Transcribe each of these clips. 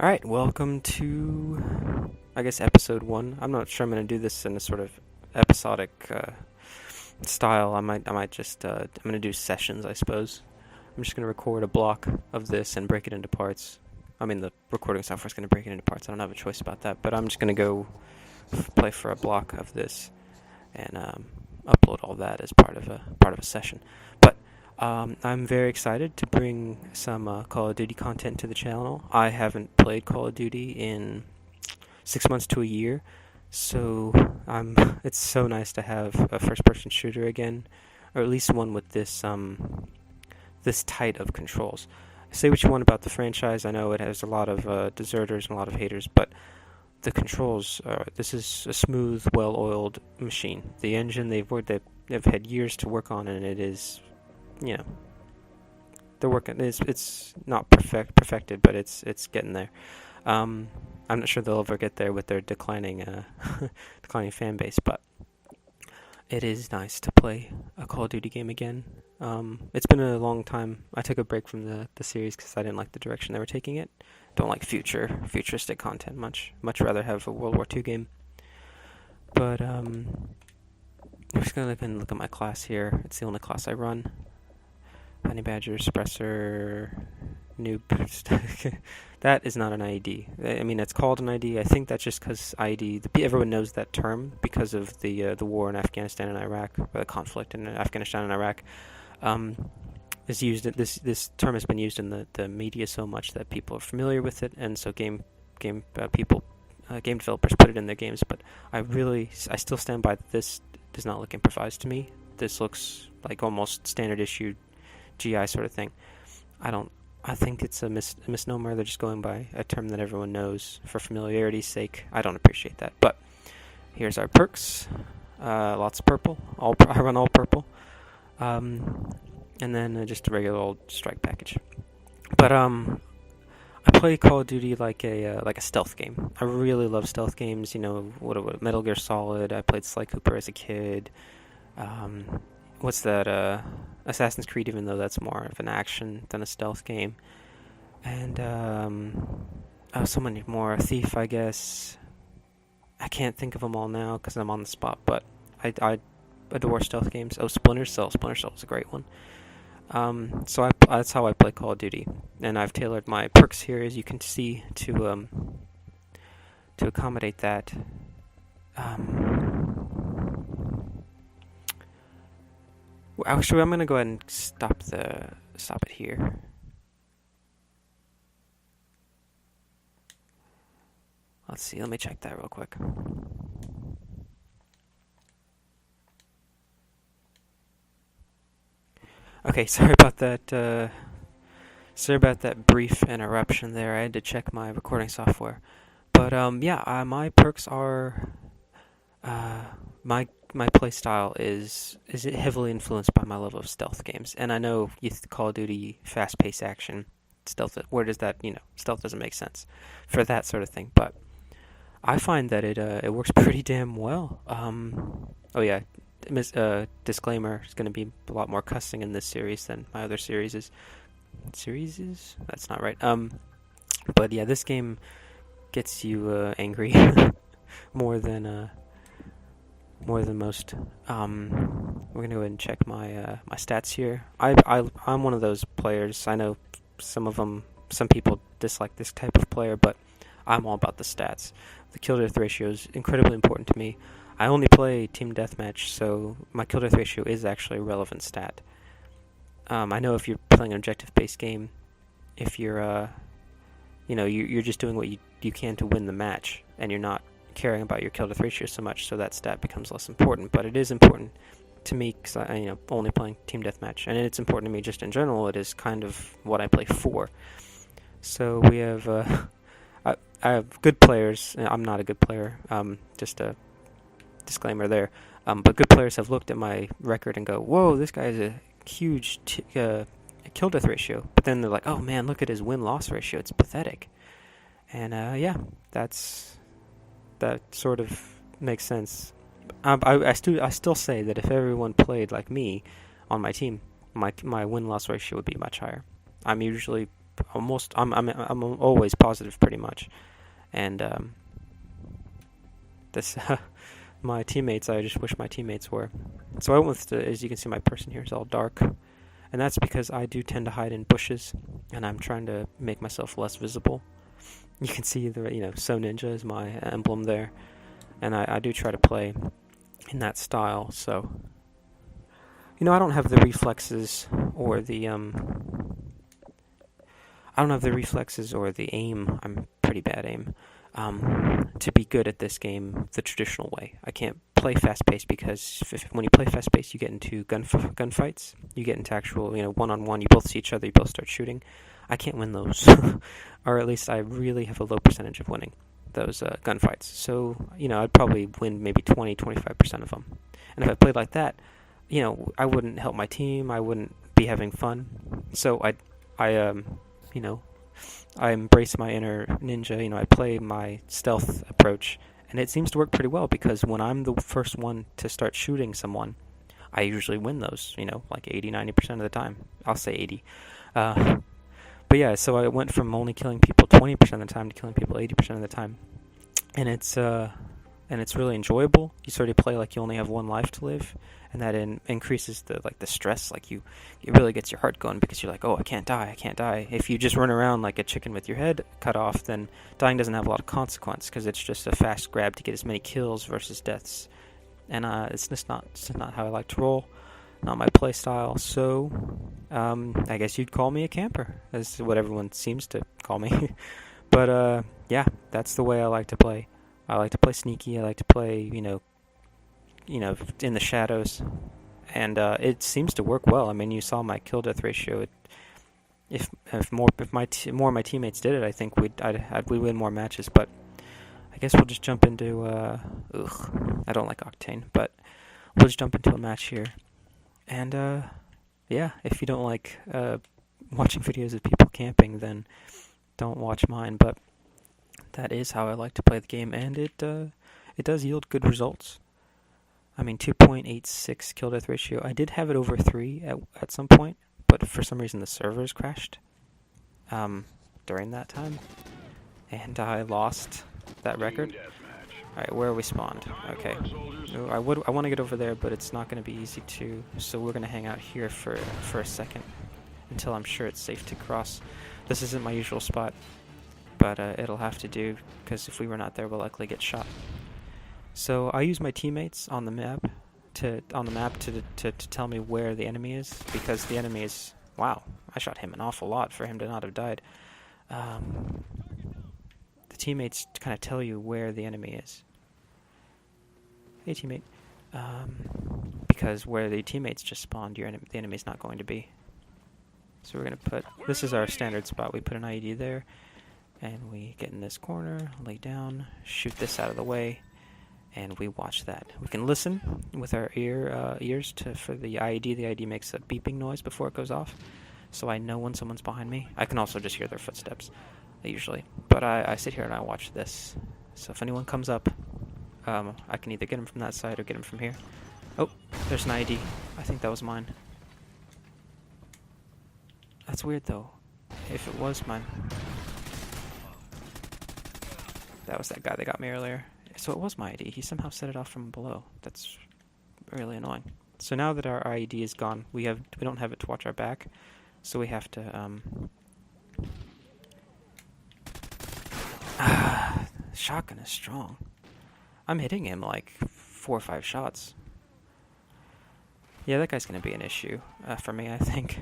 Alright, welcome to, I guess, episode 1. I'm not sure I'm going to do this in a sort of episodic style. I might just, I'm going to do sessions, I suppose. I'm just going to record a block of this and break it into parts. I mean, the recording software is going to break it into parts. I don't have a choice about that, but I'm just going to go play for a block of this and upload all that as part of a session. But I'm very excited to bring some Call of Duty content to the channel. I haven't played Call of Duty in 6 months to a year, so it's so nice to have a first-person shooter again, or at least one with this tight of controls. Say what you want about the franchise. I know it has a lot of deserters and a lot of haters, but the controls, this is a smooth, well-oiled machine. The engine they've had years to work on, and it is, they're working. It's not perfected, but it's getting there. I'm not sure they'll ever get there with their declining fan base, but it is nice to play a Call of Duty game again. It's been a long time. I took a break from the series because I didn't like the direction they were taking it. Don't like futuristic content much. Much rather have a World War II game. But I'm just gonna look at my class here. It's the only class I run. Honey Badger, Suppressor, Noob. That is not an IED. I mean, it's called an IED. I think that's just because IED, everyone knows that term because of the war in Afghanistan and Iraq, or the conflict in Afghanistan and Iraq. Is used. This term has been used in the media so much that people are familiar with it, and so game developers put it in their games. But I still stand by that. This does not look improvised to me. This looks like almost standard issue GI sort of thing. I think it's a misnomer. They're just going by a term that everyone knows for familiarity's sake. I don't appreciate that. But here's our perks. Lots of purple. I run all purple. And then just a regular old strike package. But I play Call of Duty like a stealth game. I really love stealth games. What Metal Gear Solid. I played Sly Cooper as a kid. What's that? Assassin's Creed, even though that's more of an action than a stealth game. And so many more. Thief, I guess. I can't think of them all now because I'm on the spot, but I adore stealth games. Oh, Splinter Cell. Splinter Cell is a great one. So that's how I play Call of Duty, and I've tailored my perks here, as you can see, to accommodate that. Actually, I'm gonna go ahead and stop it here. Let's see. Let me check that real quick. Okay, sorry about that. Sorry about that brief interruption there. I had to check my recording software. But my perks are my play style is heavily influenced by my love of stealth games. And I know Call of Duty, fast-paced action, stealth. Where does that stealth doesn't make sense for that sort of thing. But I find that it works pretty damn well. Oh yeah. Disclaimer: there's going to be a lot more cussing in this series than my other series. That's not right. But yeah, this game gets you angry more than most. We're gonna go ahead and check my stats here. I'm one of those players. I know some people dislike this type of player, but I'm all about the stats. The kill death ratio is incredibly important to me. I only play team deathmatch, so my kill death ratio is actually a relevant stat. I know if you're playing an objective-based game, if you're, you're just doing what you can to win the match, and you're not caring about your kill death ratio so much, so that stat becomes less important. But it is important to me because I only playing team deathmatch, and it's important to me just in general. It is kind of what I play for. So we have, I have good players. I'm not a good player. Just a disclaimer there. But good players have looked at my record and go, "Whoa, this guy has a huge kill death ratio." But then they're like, "Oh man, look at his win-loss ratio. It's pathetic." And that sort of makes sense. I still say that if everyone played like me on my team, my win-loss ratio would be much higher. I'm usually I'm always positive pretty much. And this my teammates, I just wish my teammates were. So I went with as you can see, my person here is all dark, and that's because I do tend to hide in bushes, and I'm trying to make myself less visible. You can see So Ninja is my emblem there, and I do try to play in that style. So I don't have the reflexes or the aim. I'm pretty bad aim. To be good at this game the traditional way. I can't play fast-paced because when you play fast-paced, you get into gunfights. You get into actual, one-on-one. You both see each other. You both start shooting. I can't win those, or at least I really have a low percentage of winning those gunfights. So, I'd probably win maybe 20-25% of them. And if I played like that, I wouldn't help my team. I wouldn't be having fun. So I embrace my inner ninja. I play my stealth approach, and it seems to work pretty well because when I'm the first one to start shooting someone, I usually win those, like 80-90% of the time. I'll say 80. But yeah, so I went from only killing people 20% of the time to killing people 80% of the time. And it's really enjoyable. You sort of play like you only have one life to live, and that increases the stress. Like it really gets your heart going because you're like, oh, I can't die. If you just run around like a chicken with your head cut off, then dying doesn't have a lot of consequence because it's just a fast grab to get as many kills versus deaths. And it's just not how I like to roll, not my play style. So I guess you'd call me a camper, is what everyone seems to call me. But yeah, that's the way I like to play. I like to play sneaky. I like to play, in the shadows, and it seems to work well. I mean, you saw my kill death ratio. If more of my teammates did it, I think we'd win more matches. But I guess we'll just jump into. I don't like Octane, but we'll just jump into a match here. And yeah, if you don't like watching videos of people camping, then don't watch mine. But that is how I like to play the game, and it does yield good results. I mean, 2.86 kill death ratio. I did have it over 3 at some point, but for some reason the servers crashed during that time, and I lost that record. Alright, where are we spawned? Okay. I want to get over there, but it's not going to be easy to, so we're going to hang out here for a second until I'm sure it's safe to cross. This isn't my usual spot, but it'll have to do, because if we were not there, we'll likely get shot. So I use my teammates on the map to tell me where the enemy is, because the enemy is, wow, I shot him an awful lot for him to not have died. The teammates kind of tell you where the enemy is. Hey, teammate. Because where the teammates just spawned, the enemy's not going to be. So we're going to put, this is our standard spot. We put an IED there, and we get in this corner, lay down, shoot this out of the way, and we watch that. We can listen with our ears for the IED. The IED makes a beeping noise before it goes off, so I know when someone's behind me. I can also just hear their footsteps, usually. But I sit here and I watch this. So if anyone comes up, I can either get him from that side or get him from here. Oh, there's an IED. I think that was mine. That's weird, though. If it was mine. That was that guy that got me earlier. So it was my ID. He somehow set it off from below. That's really annoying. So now that our IED is gone, we don't have it to watch our back, so we have to shotgun is strong. I'm hitting him like 4 or 5 shots. Yeah, that guy's gonna be an issue for me, I think.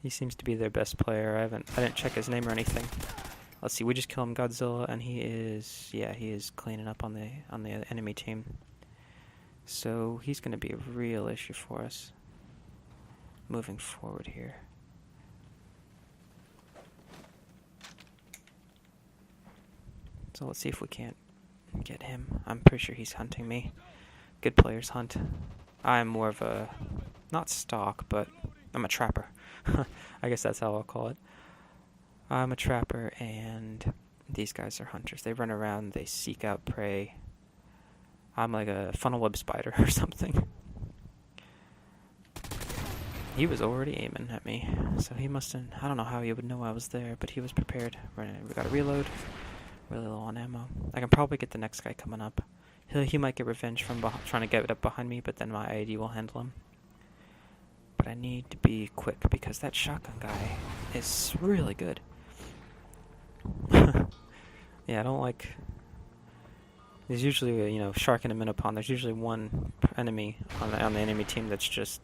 He seems to be their best player. I didn't check his name or anything. Let's see, we just killed him, Godzilla, and he is cleaning up on the enemy team. So he's going to be a real issue for us moving forward here. So let's see if we can't get him. I'm pretty sure he's hunting me. Good players hunt. I'm more of a, not stalk, but I'm a trapper. I guess that's how I'll call it. I'm a trapper, and these guys are hunters. They run around, they seek out prey. I'm like a funnel web spider or something. He was already aiming at me, so he mustn't. I don't know how he would know I was there, but he was prepared. We got to reload. Really low on ammo. I can probably get the next guy coming up. He might get revenge from trying to get up behind me, but then my ID will handle him. But I need to be quick because that shotgun guy is really good. Yeah, I don't like. There's usually a shark in a minnow pond. There's usually one enemy on the enemy team that's just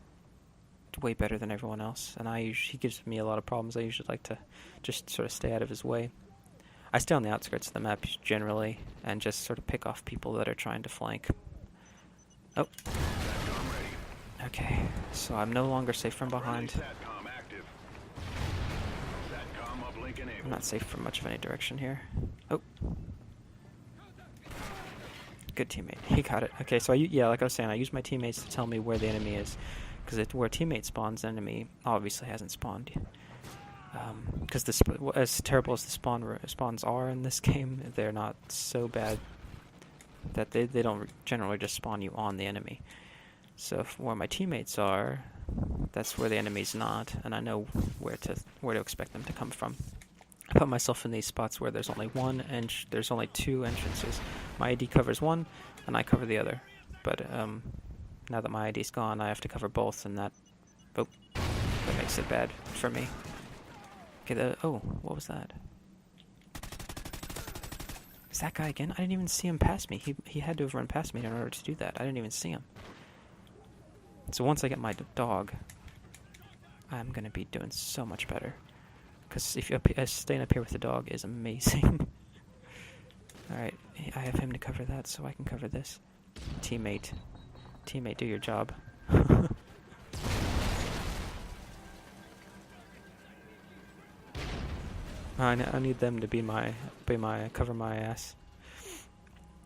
way better than everyone else, and he gives me a lot of problems. I usually like to just sort of stay out of his way. I stay on the outskirts of the map generally, and just sort of pick off people that are trying to flank. Oh. Okay, so I'm no longer safe from behind. I'm not safe from much of any direction here. Oh. Good teammate. He got it. Okay, so like I was saying, I use my teammates to tell me where the enemy is. Because where teammate spawns, enemy obviously hasn't spawned. Because as terrible as the spawns are in this game, they're not so bad that they don't generally just spawn you on the enemy. So where my teammates are, that's where the enemy's not, and I know where to expect them to come from. I put myself in these spots where there's only there's only two entrances. My ID covers one, and I cover the other. But now that my ID's gone, I have to cover both, and that makes it bad for me. Okay, what was that? Is that guy again? I didn't even see him pass me. He had to have run past me in order to do that. I didn't even see him. So once I get my dog, I'm going to be doing so much better. Because staying up here with the dog is amazing. Alright, I have him to cover that, so I can cover this. Teammate, do your job. I need them to cover my ass.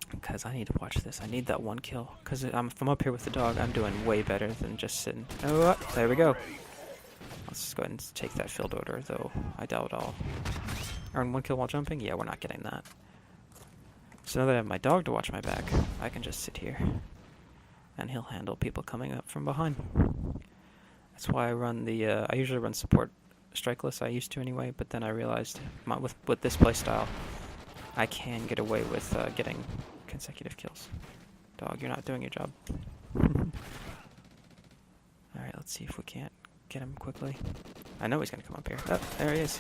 Because I need to watch this. I need that one kill. Because if I'm up here with the dog, I'm doing way better than just sitting. Oh, there we go. Let's just go ahead and take that field order, though I doubt I'll earn one kill while jumping. Yeah, we're not getting that. So now that I have my dog to watch my back, I can just sit here. And he'll handle people coming up from behind. That's why I run I usually run support strikeless. I used to anyway, but then I realized with this playstyle, I can get away with getting consecutive kills. Dog, you're not doing your job. Alright, let's see if we can't get him quickly. I know he's gonna come up here. Oh, there he is.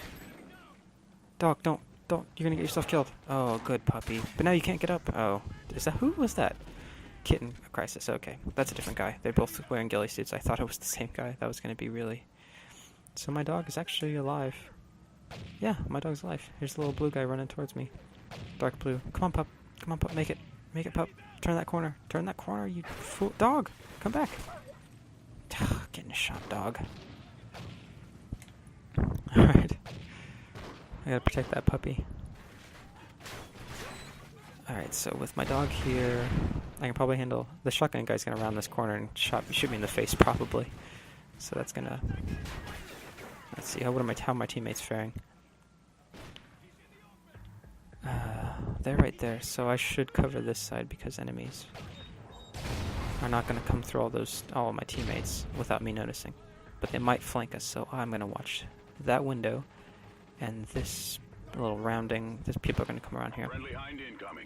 Dog, don't. You're gonna get yourself killed. Oh, good puppy. But now you can't get up. Oh, who was that? Kitten Crisis. Okay, that's a different guy. They're both wearing ghillie suits. I thought it was the same guy. That was gonna be really. So my dog is actually alive. Yeah, my dog's alive. Here's the little blue guy running towards me. Dark blue. Come on, pup. Come on, pup. Make it, pup. Turn that corner. Turn that corner, you fool. Dog, come back. Getting shot, dog. Alright. I gotta protect that puppy. Alright, so with my dog here, I can probably handle... The shotgun guy's gonna round this corner and shoot me in the face, probably. So that's gonna... Let's see, how are my teammates faring? They're right there, so I should cover this side because enemies are not gonna come through all of my teammates without me noticing. But they might flank us, so I'm gonna watch that window and this little rounding. People are gonna come around here.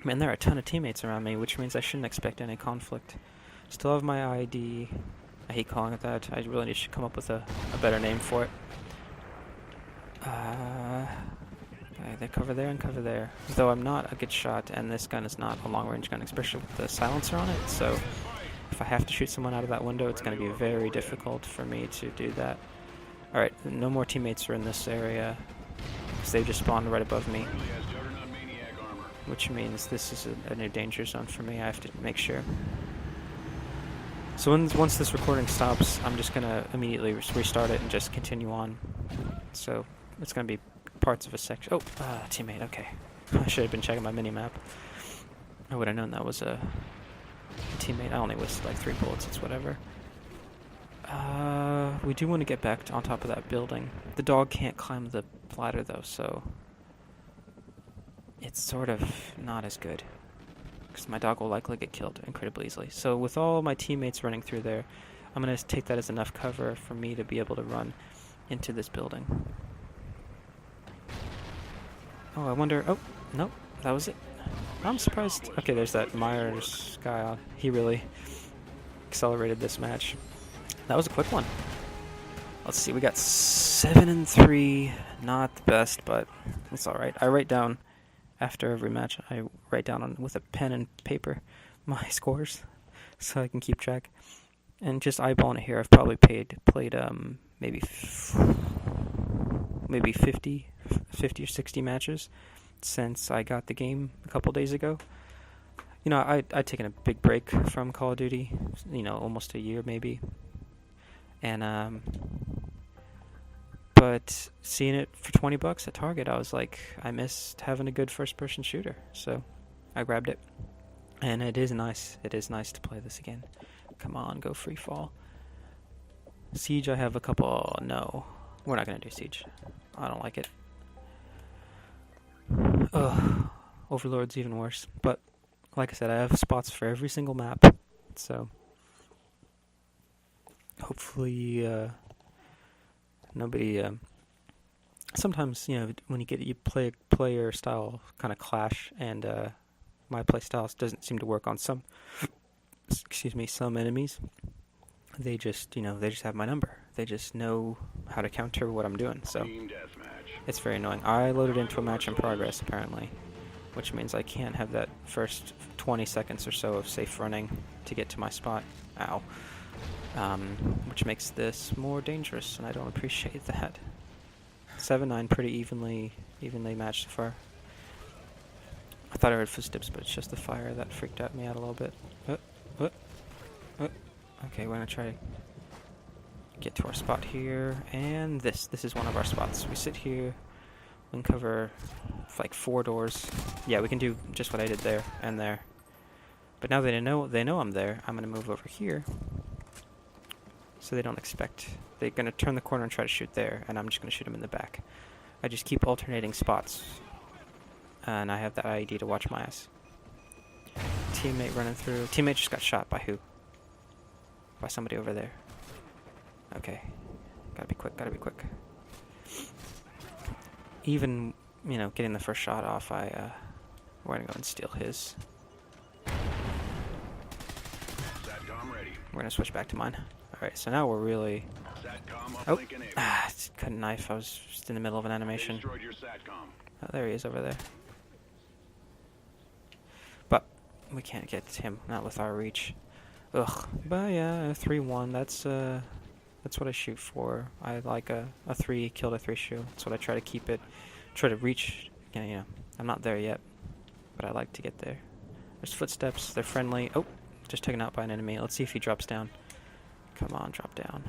Man, there are a ton of teammates around me, which means I shouldn't expect any conflict. Still have my ID. I hate calling it that. I really need to come up with a better name for it. Okay, they cover there and cover there. Though I'm not a good shot, and this gun is not a long-range gun, especially with the silencer on it, so if I have to shoot someone out of that window, it's going to be very difficult for me to do that. Alright, no more teammates are in this area, because they just spawned right above me. Which means this is a new danger zone for me. I have to make sure. So once this recording stops, I'm just going to immediately restart it and just continue on. So it's going to be parts of a section. Oh, teammate, okay. I should have been checking my mini-map. I would have known that was a teammate. I only wasted like 3 bullets, it's whatever. We do want to get back on top of that building. The dog can't climb the ladder though, so it's sort of not as good. Because my dog will likely get killed incredibly easily. So with all my teammates running through there, I'm going to take that as enough cover for me to be able to run into this building. Oh, I wonder... Oh, nope, that was it. I'm surprised. Okay, there's that Myers guy. He really accelerated this match. That was a quick one. Let's see, we got 7-3. Not the best, but it's alright. I write down, after every match, I write down with a pen and paper my scores so I can keep track. And just eyeballing it here, I've probably played maybe 50 or 60 matches since I got the game a couple days ago. You know, I'd taken a big break from Call of Duty, you know, almost a year maybe. And, but seeing it for $20 at Target, I was like, I missed having a good first-person shooter. So I grabbed it. And it is nice. It is nice to play this again. Come on, go free fall. Siege, I have a couple... Oh, no. We're not going to do Siege. I don't like it. Ugh. Overlord's even worse. But, like I said, I have spots for every single map. So, hopefully, nobody... sometimes, you know, when you play a player style kind of clash, and my play style doesn't seem to work on some... some enemies. They just, you know, they just have my number. They just know how to counter what I'm doing, so it's very annoying. I loaded into a match in progress, apparently, which means I can't have that first 20 seconds or so of safe running to get to my spot. Ow. Which makes this more dangerous, and I don't appreciate that. 7-9, pretty evenly matched so far. I thought I heard footsteps, but it's just the fire that freaked me out a little bit. Okay, we're gonna try to get to our spot here, and this is one of our spots. We sit here, we can cover like 4 doors. Yeah, we can do just what I did there and there. But now they know I'm there, I'm gonna move over here, so they don't expect. They're gonna turn the corner and try to shoot there, and I'm just gonna shoot them in the back. I just keep alternating spots, and I have that IED to watch my ass. Teammate running through. Teammate just got shot by who? By somebody over there. Okay. Gotta be quick, Even, you know, getting the first shot off, we're gonna go and steal his. We're gonna switch back to mine. Alright, so now we're really... Oh! Couldn't knife, I was just in the middle of an animation. Oh, there he is over there. But, we can't get to him, not with our reach. Ugh, but yeah, 3-1, that's what I shoot for. I like a 3, killed a 3 shoe. That's what I try to keep it, try to reach, you know, I'm not there yet, but I like to get there. There's footsteps, they're friendly. Oh, just taken out by an enemy. Let's see if he drops down. Come on, drop down.